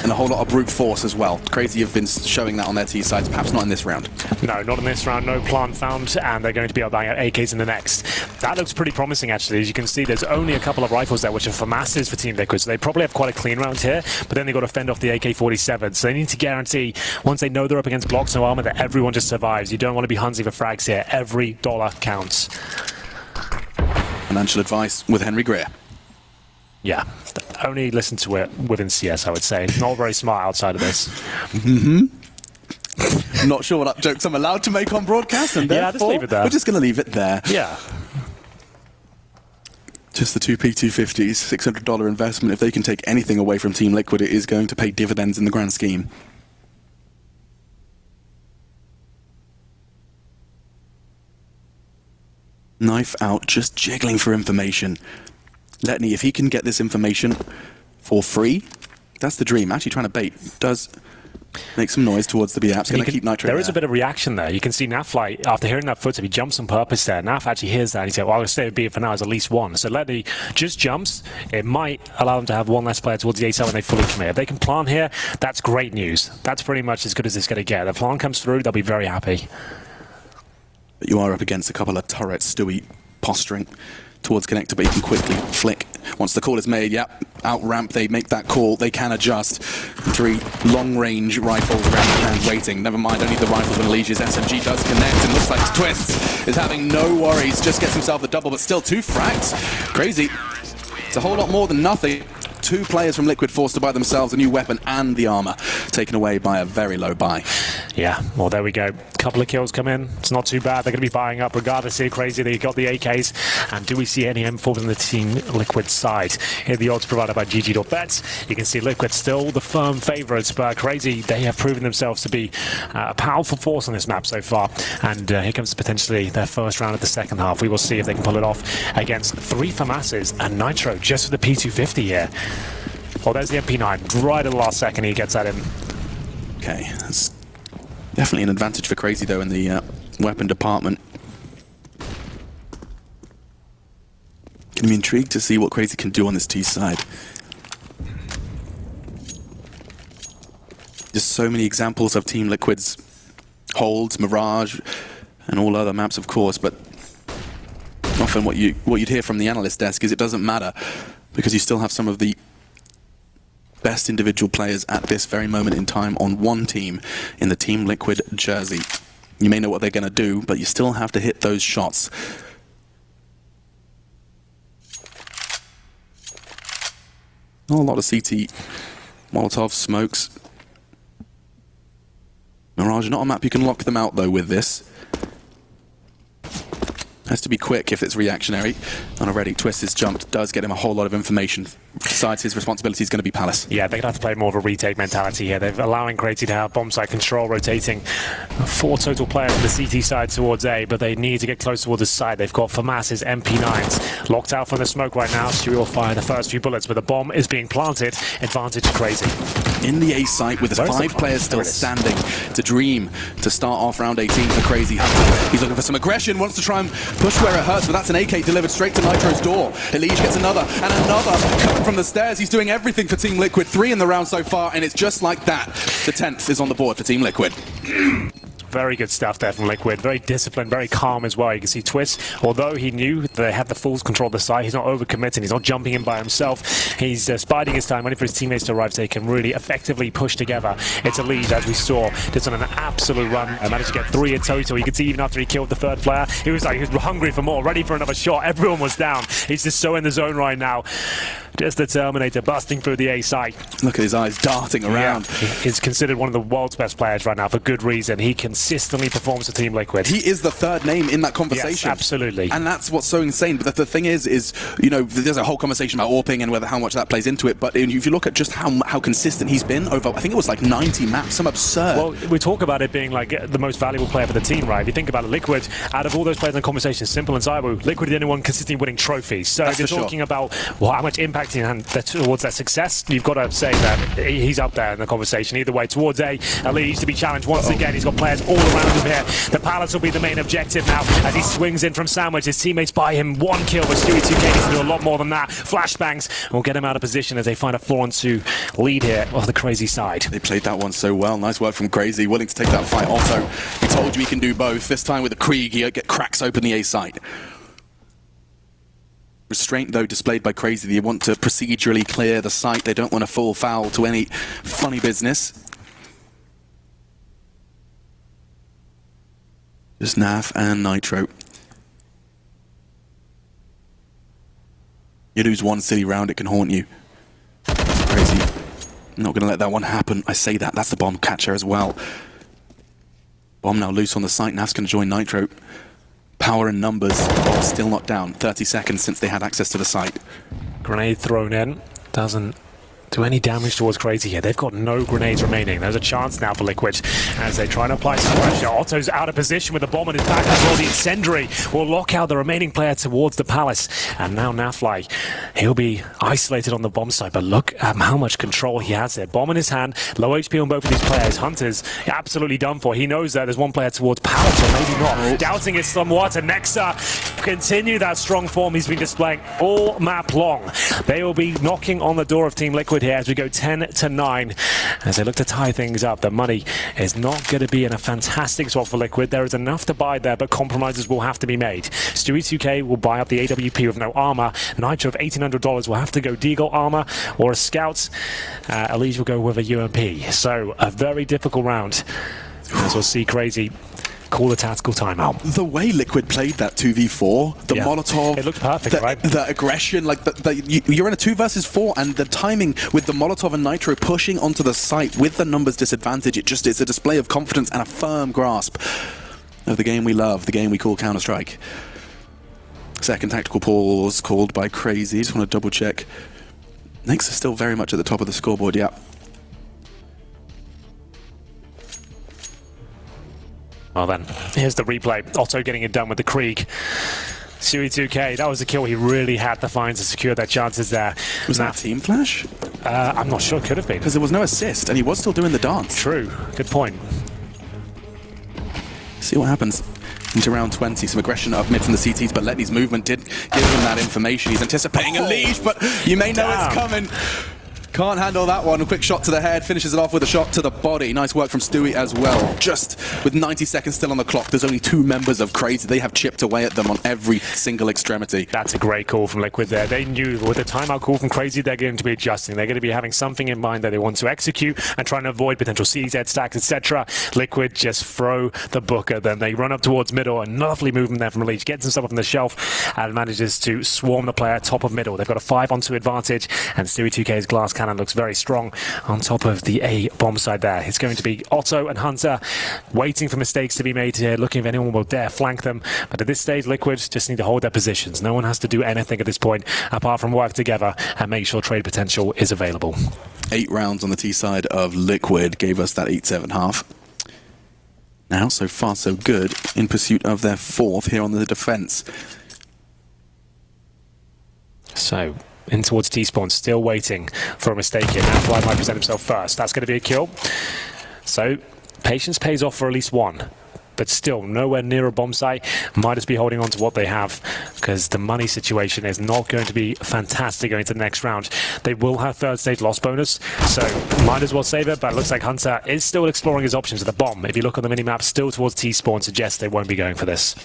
and a whole lot of brute force as well. CR4ZY have been showing that on their T sides, perhaps not in this round. No, not in this round. No plant found, and they're going to be able to bang out AKs in the next. That looks pretty promising, actually. As you can see, there's only a couple of rifles there, which are for masses for Team Liquid, so they probably have quite a clean round here, but then they've got to fend off the AK-47, so they need to guarantee, once they know they're up against blocks, no armor, that everyone just survives. You don't want to be hunting for frags here. Every dollar counts. Financial advice with Henry Greer. Yeah, only listen to it within CS, I would say. Not very smart outside of this. Not sure what jokes I'm allowed to make on broadcast, and yeah, just leave it there. We're just going to leave it there. Yeah. Just the two P250s, $600 investment. If they can take anything away from Team Liquid, it is going to pay dividends in the grand scheme. Knife out, just jiggling for information. Letney, if he can get this information for free, that's the dream. Actually trying to bait. Does make some noise towards the B apps. Going to keep Nitro there. Is a bit of reaction there. You can see Nafly, after hearing that footstep, he jumps on purpose there. Naf actually hears that and he said, well, I'll stay with B for now as at least one. So Letney just jumps. It might allow them to have one less player towards the A side when they fully commit. If they can plant here, that's great news. That's pretty much as good as it's going to get. If the plant comes through, they'll be very happy. But you are up against a couple of turrets. Stewie posturing towards connector, but he can quickly flick. Once the call is made, yep, out ramp, they make that call. They can adjust. 3 long-range rifles around the hand waiting. Never mind, only the rifles and leashes. SMG does connect, and looks like Twist is having no worries. Just gets himself the double, but still 2 frags. CR4ZY. It's a whole lot more than nothing. 2 players from Liquid forced to buy themselves a new weapon and the armor, taken away by a very low buy. Yeah, well, there we go. Couple of kills come in. It's not too bad. They're going to be buying up regardless. Here, CR4ZY, they got the AKs. And do we see any M4s on the Team Liquid side? Here, the odds provided by GG.bets. You can see Liquid still the firm favourites, but CR4ZY, they have proven themselves to be a powerful force on this map so far. And here comes potentially their first round of the second half. We will see if they can pull it off against 3 FAMASs and Nitro just for the P250 here. Well, there's the MP9. Right at the last second, he gets that in. Okay, that's definitely an advantage for CR4ZY, though, in the weapon department. Gonna be intrigued to see what CR4ZY can do on this T side. Just so many examples of Team Liquid's holds, Mirage, and all other maps, of course, but often what you'd hear from the analyst desk is it doesn't matter, because you still have some of the best individual players at this very moment in time on one team in the Team Liquid jersey. You may know what they're going to do, but you still have to hit those shots. Not a lot of CT Molotov smokes. Mirage, not a map you can lock them out though with this. Has to be quick if it's reactionary. And already, Twist has jumped, does get him a whole lot of information. Besides, his responsibility is going to be Palace. Yeah, they're going to have to play more of a retake mentality here. They're allowing Crazy to have bomb site control, rotating 4 total players on the CT side towards A, but they need to get close towards the side. They've got FAMAS's MP9s locked out from the smoke right now. Stewie will fire the first few bullets, but the bomb is being planted. Advantage Crazy. In the A site with 5 players still standing to dream to start off round 18 for Crazy. He's looking for some aggression, wants to try and push where it hurts, but that's an AK delivered straight to Nitro's door. Elige gets another, and another coming from the stairs. He's doing everything for Team Liquid. 3 in the round so far, and it's just like that. The 10th is on the board for Team Liquid. Very good stuff there from Liquid. Very disciplined, very calm as well. You can see Twist, although he knew they had the full control of the site, he's not overcommitting, he's not jumping in by himself. He's biding his time, waiting for his teammates to arrive so they can really effectively push together. It's a lead, as we saw, just on an absolute run. Managed to get 3 in total. You can see even after he killed the 3rd player, he was hungry for more, ready for another shot. Everyone was down. He's just so in the zone right now. Just the Terminator busting through the A site. Look at his eyes darting around. Yeah. He's considered one of the world's best players right now for good reason. He consistently performs for Team Liquid. He is the 3rd name in that conversation. Yes, absolutely. And that's what's so insane. But the thing is, you know, there's a whole conversation about AWPing and how much that plays into it. But if you look at just how consistent he's been over, I think it was like 90 maps, some absurd. Well, we talk about it being like the most valuable player for the team, right? If you think about it, Liquid, out of all those players in the conversation, Simple and Cyber, Liquid is the only one consistently winning trophies. So if you're talking about how much impact he had towards that success, you've got to say that he's up there in the conversation. Either way, towards A, Elige to be challenged once again. He's got players all around him here. The Palace will be the main objective now as he swings in from Sandwich. His teammates buy him 1 kill, but Stewie 2K needs to do a lot more than that. Flashbangs will get him out of position as they find a 4-on-2 lead here on the Crazy side. They played that one so well. Nice work from Crazy, willing to take that fight. Otto, he told you he can do both. This time with the Krieg, he cracks open the A site. Restraint, though, displayed by Crazy. They want to procedurally clear the site. They don't want to fall foul to any funny business. Just Nav and Nitro. You lose one silly round, it can haunt you. Crazy. I'm not going to let that one happen. I say that. That's the bomb catcher as well. Bomb now loose on the site. Nav's going to join Nitro. Power and numbers. Bomb still not down. 30 seconds since they had access to the site. Grenade thrown in. Doesn't do any damage towards Crazy here. They've got no grenades remaining. There's a chance now for Liquid as they try to apply some pressure. Otto's out of position with the bomb in his back as well. The incendiary will lock out the remaining player towards the Palace. And now Nafly, he'll be isolated on the bomb site, but look at how much control he has there. Bomb in his hand, low HP on both of these players. Hunter's absolutely done for. He knows that there's one player towards Palace, or maybe not. Doubting it somewhat, and Nexa continue that strong form he's been displaying all map long. They will be knocking on the door of Team Liquid here as we go 10-9 as they look to tie things up. The money is not going to be in a fantastic spot for Liquid. There is enough to buy there, but compromises will have to be made. Stewie 2K will buy up the AWP with no armor. Nitro of $1,800 will have to go Deagle armor or a Scout. Elige will go with a UMP. So a very difficult round as we'll see Crazy call the tactical timeout. The way Liquid played that 2v4, the Molotov, it looked perfect, right? The aggression, like you're in a 2 versus 4, and the timing with the Molotov and Nitro pushing onto the site with the numbers disadvantage, it's a display of confidence and a firm grasp of the game we love, the game we call Counter-Strike. Second tactical pause called by Crazy. Just want to double check. Next is still very much at the top of the scoreboard, yeah. Well then, here's the replay. Otto getting it done with the Krieg. Stewie 2K, that was the kill he really had to find to secure their chances there. Was that team flash? I'm not sure, could have been. Because there was no assist, and he was still doing the dance. True, good point. See what happens into round 20. Some aggression up mid from the CTs, but Letney's movement did give him that information. He's anticipating a lead, but you may know it's coming. Can't handle that one. A quick shot to the head, finishes it off with a shot to the body. Nice work from Stewie as well. Just with 90 seconds still on the clock, there's only 2 members of Crazy. They have chipped away at them on every single extremity. That's a great call from Liquid there. They knew with the timeout call from Crazy, they're going to be adjusting. They're going to be having something in mind that they want to execute and trying to avoid potential CZ stacks, etc. Liquid just throw the book at them. They run up towards middle, and lovely movement there from Elige. Gets himself up on the shelf and manages to swarm the player top of middle. They've got a 5-on-2 advantage, and Stewie 2K's glass cannon cannon looks very strong on top of the A bomb side there. It's going to be Otto and Hunter waiting for mistakes to be made here, looking if anyone will dare flank them. But at this stage, Liquid just need to hold their positions. No one has to do anything at this point apart from work together and make sure trade potential is available. 8 rounds on the T side of Liquid gave us that 8-7 half. Now, so far so good in pursuit of their 4th here on the defense. So, in towards T-spawn, still waiting for a mistake here. Now Fly might present himself first. That's going to be a kill. So, patience pays off for at least one. But still, nowhere near a bomb site. Might just be holding on to what they have, because the money situation is not going to be fantastic going to the next round. They will have 3rd stage loss bonus, so might as well save it, but it looks like Hunter is still exploring his options with the bomb. If you look on the minimap, still towards T-spawn, suggests they won't be going for this.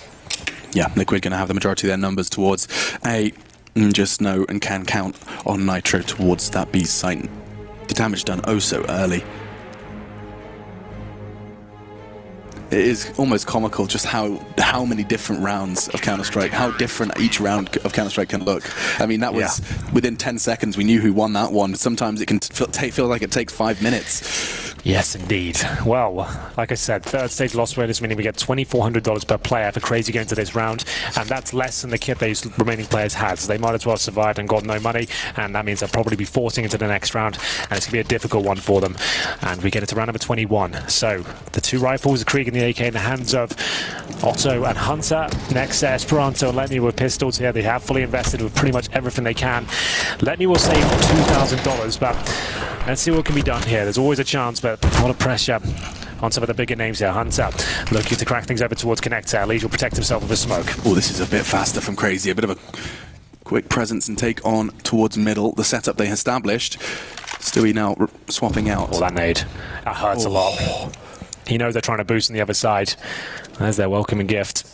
Yeah, Liquid going to have the majority of their numbers towards A. Just know and can count on Nitro towards that B site. The damage done oh so early. It is almost comical just how many different rounds of Counter-Strike, how different each round of Counter-Strike can look. I mean, that was within 10 seconds we knew who won that one. Sometimes it can feel like it takes 5 minutes. Yes, indeed. Well, like I said, 3rd stage loss bonus, meaning we get $2,400 per player for Crazy going to this round, and that's less than the kit these remaining players had, so they might as well have survived and got no money, and that means they'll probably be forcing into the next round, and it's going to be a difficult one for them. And we get it to round number 21. So, the 2 rifles, the Krieg and the AK in the hands of Otto and Hunter. Next, Esperanto and Letney with pistols here. They have fully invested with pretty much everything they can. Letney will save $2,000, but let's see what can be done here. There's always a chance, but a lot of pressure on some of the bigger names here. Hunter looking to crack things over towards Connector. Lige will protect himself with a smoke. Oh, this is a bit faster from Crazy. A bit of a quick presence and take on towards middle. The setup they established. Stewie now swapping out. Oh, that nade. That hurts a lot. He knows they're trying to boost on the other side. There's their welcoming gift.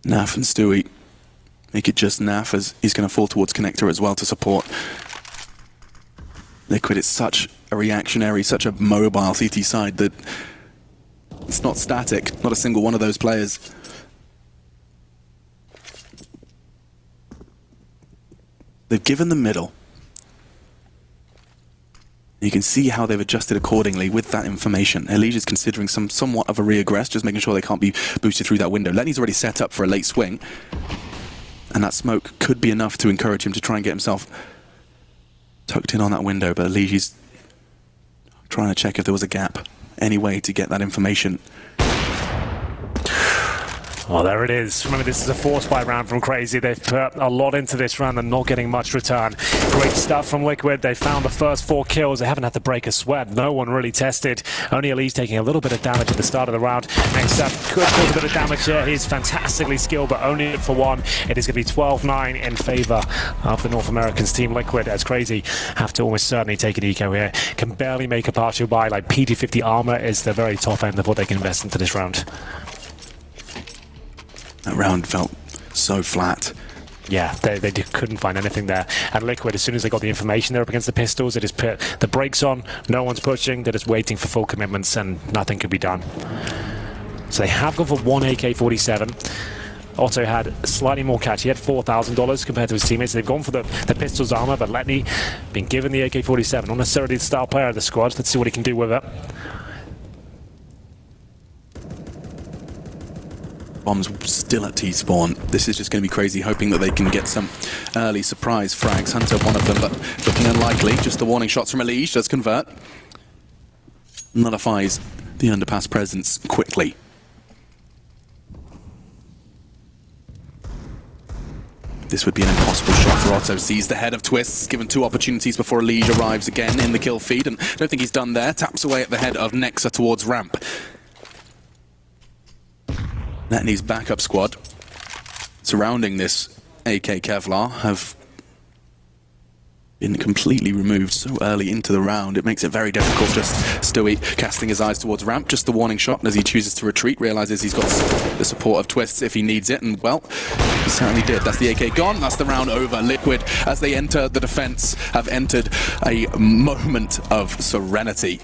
Naf and Stewie. Make it just Naf, as he's going to fall towards Connector as well to support. Liquid is such a reactionary, such a mobile CT side that it's not static, not a single one of those players. They've given the middle. You can see how they've adjusted accordingly with that information. Elige is considering somewhat of a regress, just making sure they can't be boosted through that window. Lenny's already set up for a late swing, and that smoke could be enough to encourage him to try and get himself tucked in on that window, but Elige's trying to check if there was a gap, any way to get that information. Well, there it is. Remember, this is a force buy round from Crazy. They've put a lot into this round and not getting much return. Great stuff from Liquid. They found the first 4 kills. They haven't had to break a sweat. No one really tested. Only Elise taking a little bit of damage at the start of the round. Next up, could cause a bit of damage here. He's fantastically skilled, but only for 1. It is going to be 12-9 in favor of the North Americans team Liquid, as Crazy have to almost certainly take an eco here. Can barely make a partial buy. Like PD50 armor is the very top end of what they can invest into this round. That round felt so flat. Yeah, they couldn't find anything there. And Liquid, as soon as they got the information they're up against the pistols, they just put the brakes on, no one's pushing, they're just waiting for full commitments and nothing could be done. So they have gone for 1 AK-47. Otto had slightly more catch. He had $4,000 compared to his teammates. They've gone for the pistol's armor, but Letney been given the AK-47. Not necessarily the star player of the squad. Let's see what he can do with it. Bombs still at T-spawn. This is just going to be Crazy, hoping that they can get some early surprise frags. Hunter, one of them, but looking unlikely. Just the warning shots from Elige does convert. Nullifies the underpass presence quickly. This would be an impossible shot for Otto. Sees the head of Twists, given 2 opportunities before Elige arrives again in the kill feed, and I don't think he's done there. Taps away at the head of Nexa towards ramp. Letney's backup squad surrounding this AK Kevlar have been completely removed so early into the round. It makes it very difficult. Just Stewie casting his eyes towards ramp. Just the warning shot as he chooses to retreat. Realizes he's got the support of Twists if he needs it, and well, he certainly did. That's the AK gone. That's the round over. Liquid, as they enter the defense, have entered a moment of serenity.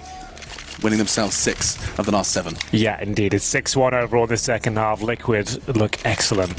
winning themselves 6 of the last 7. Yeah, indeed. It's 6-1 overall in the second half. Liquid look excellent.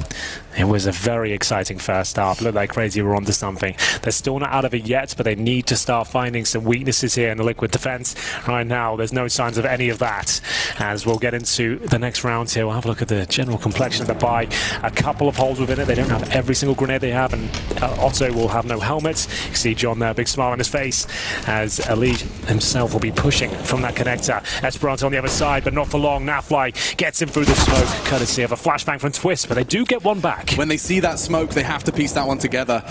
It was a very exciting first half. Looked like CR4ZY were onto something. They're still not out of it yet, but they need to start finding some weaknesses here in the Liquid defense. Right now, there's no signs of any of that. As we'll get into the next round here, we'll have a look at the general complexion of the buy. A couple of holes within it. They don't have every single grenade they have, and Otto will have no helmet. You see John there, big smile on his face, as Elite himself will be pushing from that connector. Esperanto on the other side, but not for long. Nafly gets him through the smoke, courtesy of a flashbang from Twist, but they do get one back. When they see that smoke, they have to piece that one together.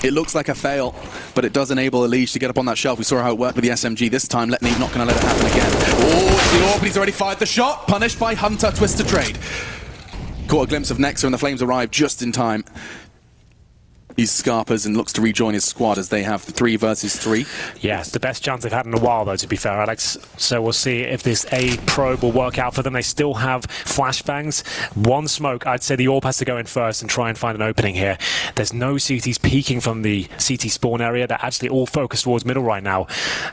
It looks like a fail, but it does enable Elite to get up on that shelf. We saw how it worked with the SMG this time. Letney not going to let it happen again. Oh, it's the AWP, but he's already fired the shot. Punished by Hunter, Twist to trade. Caught a glimpse of Nexa and the Flames arrive just in time. He's Scarpers and looks to rejoin his squad as they have 3 versus 3. Yeah, it's the best chance they've had in a while, though, to be fair, Alex. So we'll see if this A probe will work out for them. They still have flashbangs. One smoke, I'd say the AWP has to go in first and try and find an opening here. There's no CTs peeking from the CT spawn area. They're actually all focused towards middle right now,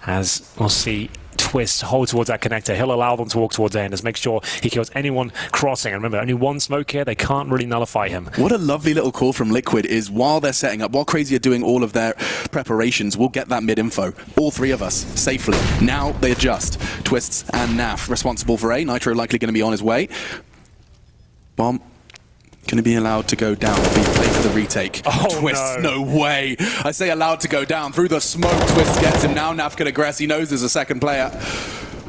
as we'll see Twist hold towards that connector. He'll allow them to walk towards A and just make sure he kills anyone crossing. And remember, only one smoke here, they can't really nullify him. What a lovely little call from Liquid is while they're setting up, while CR4ZY are doing all of their preparations, we'll get that mid-info. All 3 of us, safely. Now they adjust. Twists and Naf responsible for A. Nitro likely going to be on his way. Bomb going to be allowed to go down. Be played for the retake. Oh, Twist, no way. I say allowed to go down. Through the smoke, Twist gets him. Now Naf can aggress. He knows there's a second player.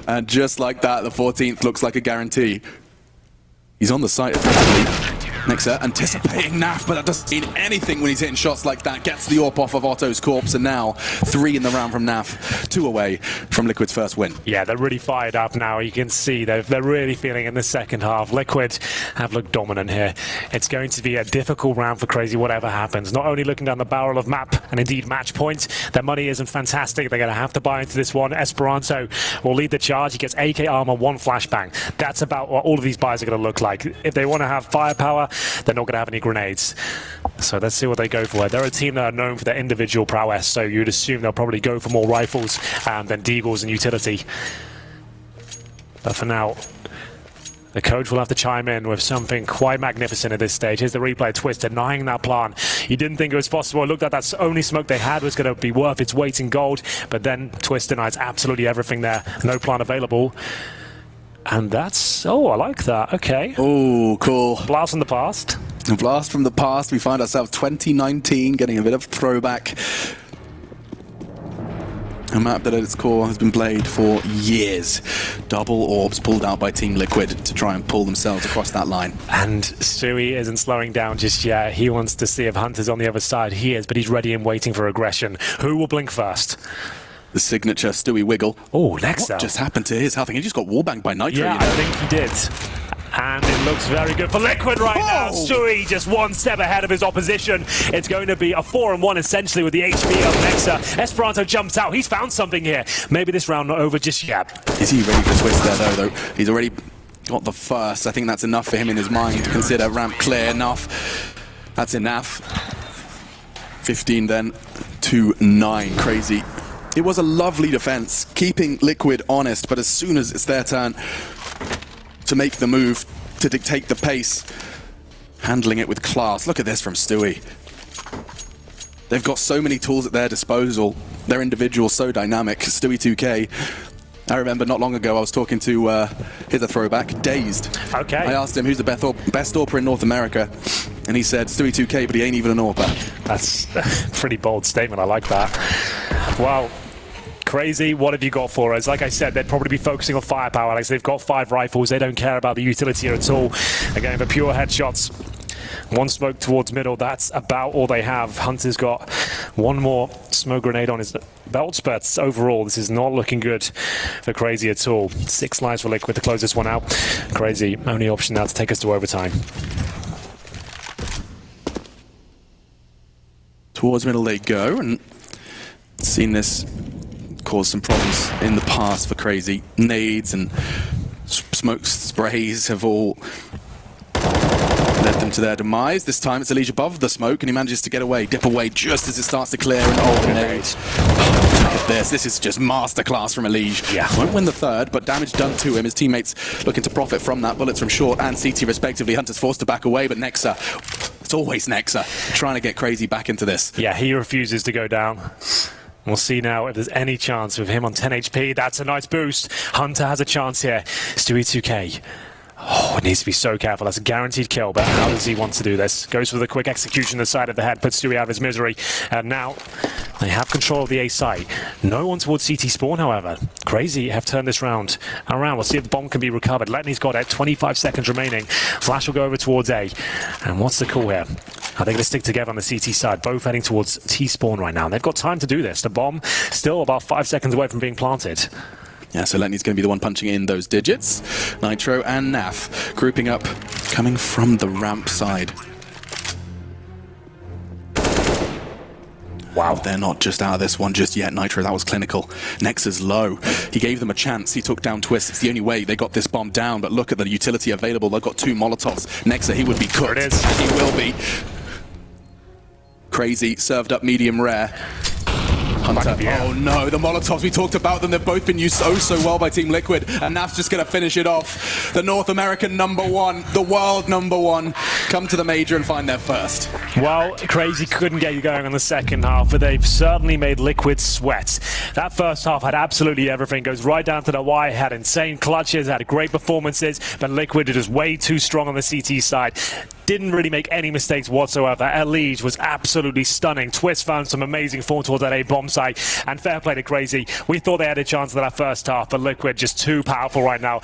And just like that, the 14th looks like a guarantee. He's on the site of Nexa anticipating Naf, but that doesn't mean anything when he's hitting shots like that. Gets the AWP off of Otto's corpse, and now 3 in the round from Naf, 2 away from Liquid's first win. Yeah, they're really fired up now. You can see they're really feeling in the second half. Liquid have looked dominant here. It's going to be a difficult round for CR4ZY, whatever happens. Not only looking down the barrel of map and indeed match point, their money isn't fantastic. They're going to have to buy into this one. Esperanto will lead the charge. He gets AK armor, 1 flashbang. That's about what all of these buys are going to look like. If they want to have firepower, they're not going to have any grenades. So let's see what they go for. They're a team that are known for their individual prowess, so you'd assume they'll probably go for more rifles than deagles and utility. But for now, the coach will have to chime in with something quite magnificent at this stage. Here's the replay. Twist denying that plan. You didn't think it was possible. It looked like that only smoke they had was going to be worth its weight in gold, but then Twist denies absolutely everything there. No plan available. And that's... oh, I like that. Okay. Oh, cool. Blast from the past. A blast from the past. We find ourselves 2019, getting a bit of throwback. A map that at its core has been played for years. Double orbs pulled out by Team Liquid to try and pull themselves across that line. And Stewie isn't slowing down just yet. He wants to see if Hunter's on the other side. He is, but he's ready and waiting for aggression. Who will blink first? The signature Stewie wiggle. Oh, Nexa. What just happened to his health? He just got wallbanged by Nitro. Yeah, you know? I think he did. And it looks very good for Liquid right now. Stewie just 1 step ahead of his opposition. It's going to be a 4-on-1 essentially with the HP of Nexa. Esperanto jumps out. He's found something here. Maybe this round not over just yet. Is he ready for Twist there though? He's already got the first. I think that's enough for him in his mind to consider ramp clear enough. That's enough. 15 then to 9. CR4ZY. It was a lovely defense, keeping Liquid honest, but as soon as it's their turn to make the move, to dictate the pace, handling it with class. Look at this from Stewie. They've got so many tools at their disposal. Their individuals so dynamic. Stewie 2K. I remember not long ago I was talking to, here's a throwback, Dazed. Okay. I asked him who's the best AWPer in North America, and he said Stewie 2K, but he ain't even an AWPer. That's a pretty bold statement. I like that. Wow. CR4ZY, what have you got for us? Like I said, they'd probably be focusing on firepower. Like they've got 5 rifles. They don't care about the utility at all. They're going for pure headshots. 1 smoke towards middle. That's about all they have. Hunter's got 1 more smoke grenade on his belt, but overall, this is not looking good for CR4ZY at all. 6 lives for Liquid to close this one out. CR4ZY, only option now to take us to overtime. Towards middle they go, and seen this cause some problems in the past for CR4ZY. Nades and smoke sprays have all led led them to their demise. This time it's Elige above the smoke, and he manages to get away, dip away just as it starts to clear, and oh, nades. Look at this. This is just masterclass from Elige. Yeah. Won't win the third, but damage done to him. His teammates looking to profit from that. Bullets from Short and CT respectively. Hunter's forced to back away, but Nexa, it's always Nexa, trying to get crazy back into this. Yeah, he refuses to go down. We'll see now if there's any chance with him on 10 HP. That's a nice boost. Hunter has a chance here. Stewie 2K. Oh, it needs to be so careful. That's a guaranteed kill, but how does he want to do this? Goes for the quick execution, the side of the head, puts Stewie out of his misery. And now they have control of the A site. No one towards CT spawn, however. CR4ZY have turned this round around. We'll see if the bomb can be recovered. Letney's got it. 25 seconds remaining. Flash will go over towards A. And what's the call here? Are they going to stick together on the CT side? Both heading towards T spawn right now. And they've got time to do this. The bomb still about 5 seconds away from being planted. Yeah, so Letney's going to be the one punching in those digits. Nitro and Naf grouping up, coming from the ramp side. Wow, they're not just out of this one just yet. Nitro, that was clinical. Nexa's low. He gave them a chance. He took down Twist. It's the only way they got this bomb down, but look at the utility available. They've got 2 Molotovs. Nexa, he would be cooked. There it is. He will be. CR4ZY served up medium rare. Hunter. Oh no, the Molotovs, we talked about them. They've both been used so well by Team Liquid, and Naf's just going to finish it off. The North American #1, the world #1, come to the major and find their first. Well, CR4ZY couldn't get you going on the second half, but they've certainly made Liquid sweat. That first half had absolutely everything. Goes right down to the wire, had insane clutches, had great performances, but Liquid is way too strong on the CT side. Didn't really make any mistakes whatsoever. Elige was absolutely stunning. Twist found some amazing form towards that A bomb site, and fair play to CR4ZY. We thought they had a chance in that first half, but Liquid just too powerful right now.